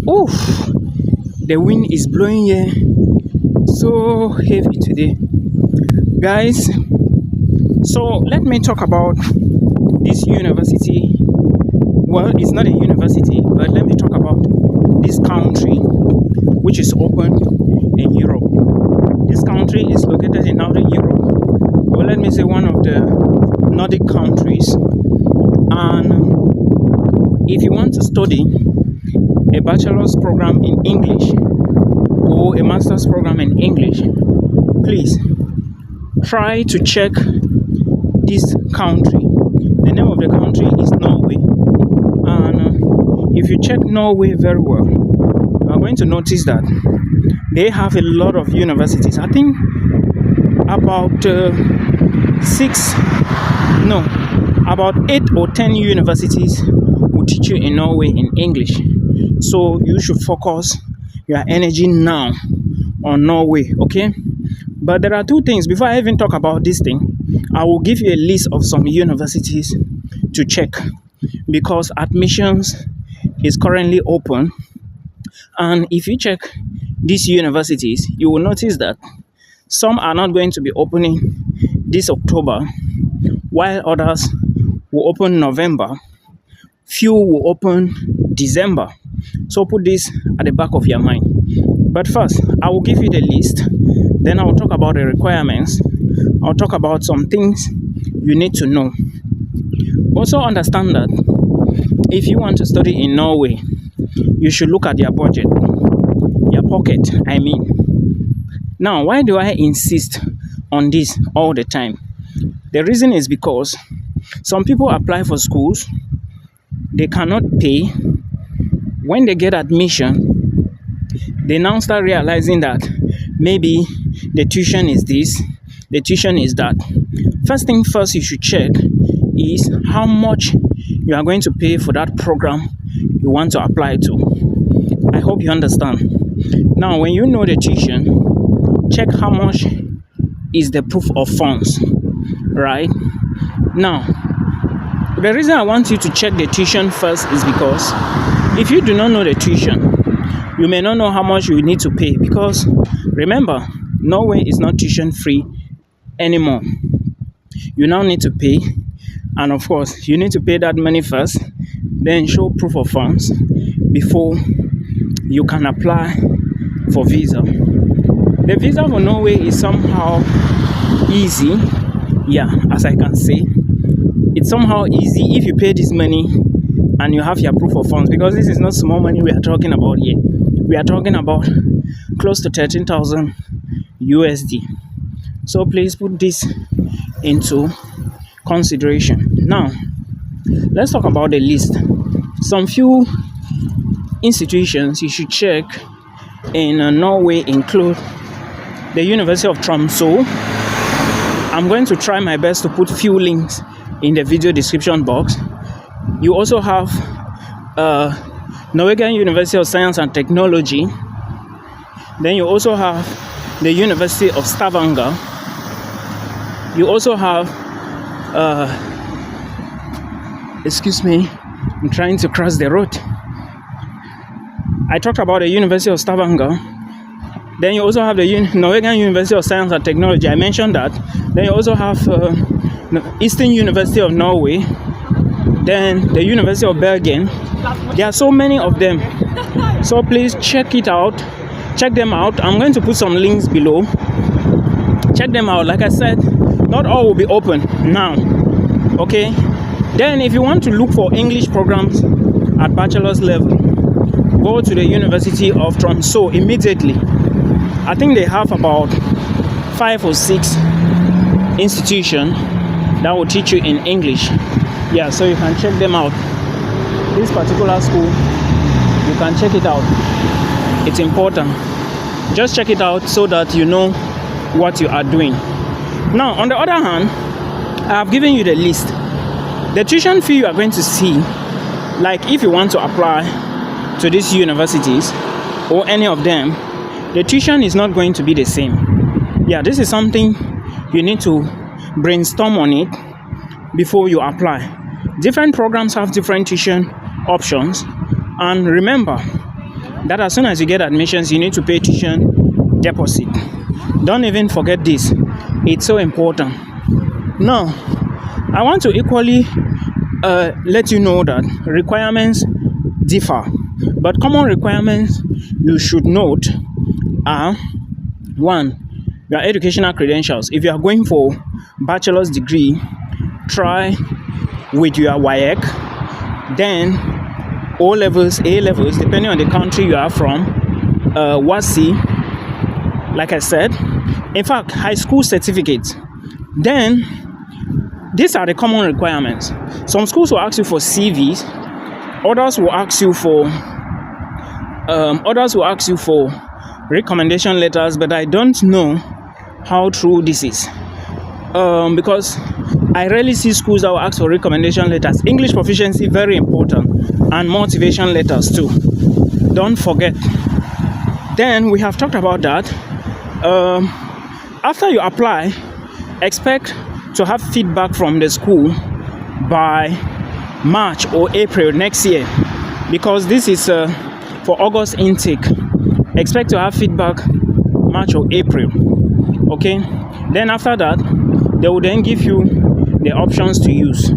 Oof, the wind is blowing here so heavy today, guys. So let me talk about this university. Well, it's not a university, but let me talk about this country which is open in Europe. This country is located in Northern Europe, or let me say one of the Nordic countries. And if you want to study a bachelor's program in English or a master's program in English, please try to check this country. The name of the country is Norway. And if you check Norway very well, you are going to notice that they have a lot of universities. I think about about 8 or 10 universities will teach you in Norway in English. So you should focus your energy now on Norway, okay? But there are two things. Before I even talk about this thing, I will give you a list of some universities to check, because admissions is currently open. And if you check these universities, you will notice that some are not going to be opening this October, while others will open November. Few will open December. So put this at the back of your mind. But first, I will give you the list. Then I will talk about the requirements. I'll talk about some things you need to know. Also understand that if you want to study in Norway, you should look at your budget, your pocket, I mean. Now, why do I insist on this all the time? The reason is because some people apply for schools, they cannot pay. When they get admission, they now start realizing that maybe the tuition is this, the tuition is that. First thing first you should check is how much you are going to pay for that program you want to apply to. I hope you understand. Now, when you know the tuition, check how much is the proof of funds, right? Now, the reason I want you to check the tuition first is because if you do not know the tuition, you may not know how much you need to pay, because remember, Norway is not tuition free anymore. You now need to pay, and of course, you need to pay that money first, then show proof of funds before you can apply for visa. The visa for Norway is somehow easy, yeah, as I can say. It's somehow easy if you pay this money and you have your proof of funds, because this is not small money we are talking about here. We are talking about close to 13,000 USD. So please put this into consideration. Now, let's talk about the list. Some few institutions you should check in Norway include the University of Tromsø. I'm going to try my best to put few links in the video description box. You also have Norwegian University of Science and Technology. Then you also have the University of Stavanger. You also have excuse me, I'm trying to cross the road. I talked about the University of Stavanger. Then you also have the Norwegian University of Science and Technology. I mentioned that. Then you also have Eastern University of Norway. Then the University of Bergen. There are so many of them. So please check it out. Check them out. I'm going to put some links below. Check them out. Like I said, not all will be open now. Okay? Then if you want to look for English programs at bachelor's level, go to the University of Tromsø immediately. I think they have about 5 or 6 institutions that will teach you in English. Yeah, so you can check them out. This particular school, you can check it out. It's important. Just check it out so that you know what you are doing. Now, on the other hand, I have given you the list. The tuition fee you are going to see, like if you want to apply to these universities or any of them, the tuition is not going to be the same. Yeah, this is something you need to brainstorm on it before you apply. Different programs have different tuition options, and remember, that as soon as you get admissions, you need to pay tuition deposit. Don't even forget this. It's so important. Now, I want to equally let you know that requirements differ, but common requirements you should note are: 1, your educational credentials. If you are going for bachelor's degree, try with your WAEC, then O levels, A levels, depending on the country you are from, WASI, like I said. In fact, high school certificates. Then these are the common requirements. Some schools will ask you for CVs, others will ask you for recommendation letters, but I don't know how true this is, because I rarely see schools that will ask for recommendation letters. English proficiency, very important, and motivation letters too. Don't forget. Then we have talked about that. After you apply, expect to have feedback from the school by March or April next year, because this is for August intake. Expect to have feedback March or April. Okay, then after that they will then give you the options to use.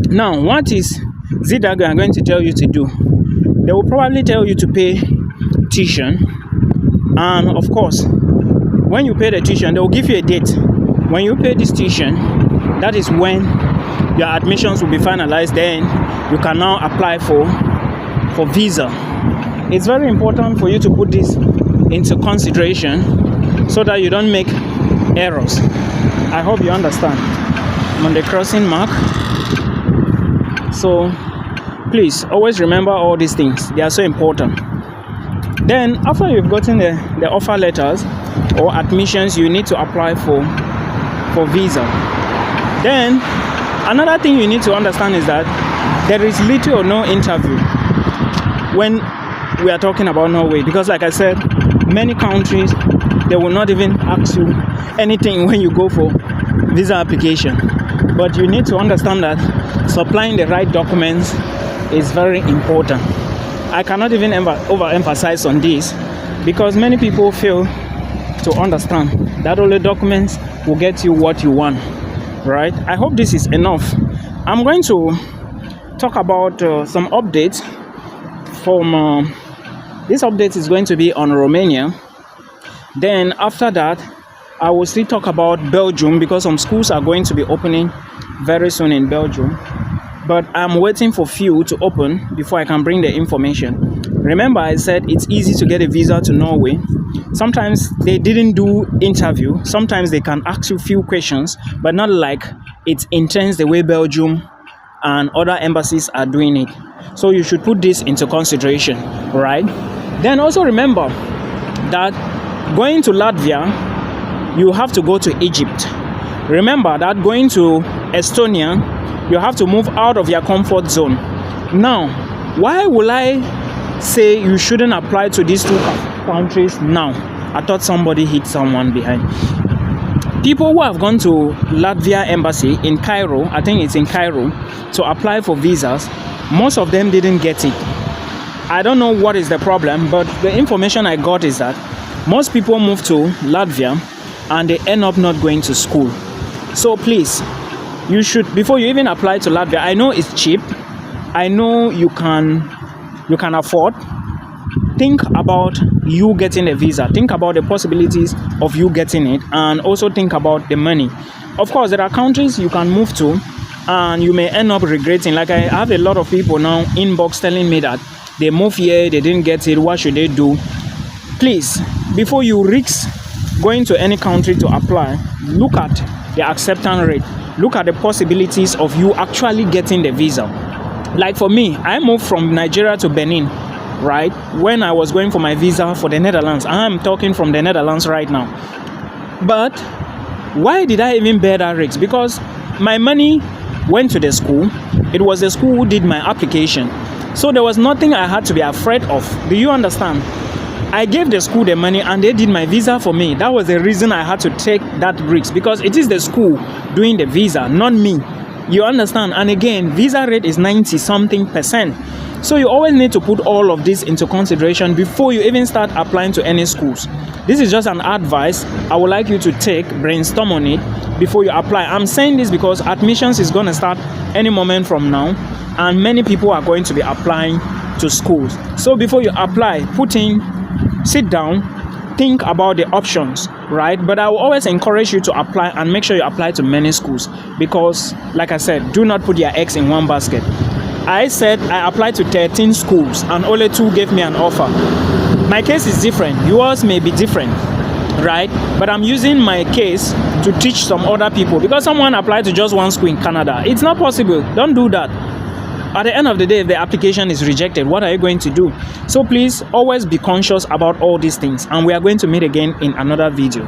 Now, what is that they are going to tell you to do? They will probably tell you to pay tuition, and of course, when you pay the tuition, they will give you a date. When you pay this tuition, that is when your admissions will be finalized. Then you can now apply for visa. It's very important for you to put this into consideration so that you don't make errors. I hope you understand. I'm on the crossing mark, so please always remember all these things. They are so important. Then after you've gotten the offer letters or admissions, you need to apply for visa. Then another thing you need to understand is that there is little or no interview when we are talking about Norway, because like I said, many countries, they will not even ask you anything when you go for visa application. But you need to understand that supplying the right documents is very important. I cannot even overemphasize on this, because many people fail to understand that only documents will get you what you want, right? I hope this is enough. I'm going to talk about some updates from this update is going to be on Romania. Then after that, I will still talk about Belgium, because some schools are going to be opening very soon in Belgium, but I'm waiting for few to open before I can bring the information. Remember, I said it's easy to get a visa to Norway. Sometimes they didn't do interview. Sometimes they can ask you few questions, but not like it's intense the way Belgium and other embassies are doing it. So you should put this into consideration, right? Then also remember that going to Latvia, you have to go to Egypt. Remember that going to Estonia, you have to move out of your comfort zone. Now, why will I say you shouldn't apply to these two countries now? I thought somebody hit someone behind. People who have gone to Latvia embassy in Cairo, I think it's in Cairo, to apply for visas, most of them didn't get it. I don't know what is the problem, but the information I got is that most people move to Latvia and they end up not going to school. So please, you should, before you even apply to Latvia, I know it's cheap, I know you can afford, think about you getting a visa, think about the possibilities of you getting it, and also think about the money. Of course, there are countries you can move to and you may end up regretting. Like I have a lot of people now inbox telling me that they moved here, they didn't get it, what should they do? Please, before you risk going to any country to apply, look at the acceptance rate, look at the possibilities of you actually getting the visa. Like for me, I moved from Nigeria to Benin, right, when I was going for my visa for the Netherlands. I'm talking from the Netherlands right now. But why did I even bear that risk? Because my money went to the school. It was the school who did my application, so there was nothing I had to be afraid of. Do you understand? I gave the school the money and they did my visa for me. That was the reason I had to take that risk, because it is the school doing the visa, not me. You understand? And again, visa rate is 90-something%. So you always need to put all of this into consideration before you even start applying to any schools. This is just an advice I would like you to take, brainstorm on it before you apply. I'm saying this because admissions is going to start any moment from now, and many people are going to be applying to schools. So before you apply, sit down, think about the options, right? But I will always encourage you to apply and make sure you apply to many schools, because like I said, do not put your eggs in one basket. I said I applied to 13 schools and only 2 gave me an offer. My case is different. Yours may be different, right? But I'm using my case to teach some other people, because someone applied to just 1 school in Canada. It's not possible. Don't do that. At the end of the day, if the application is rejected, what are you going to do? So please always be conscious about all these things, and we are going to meet again in another video.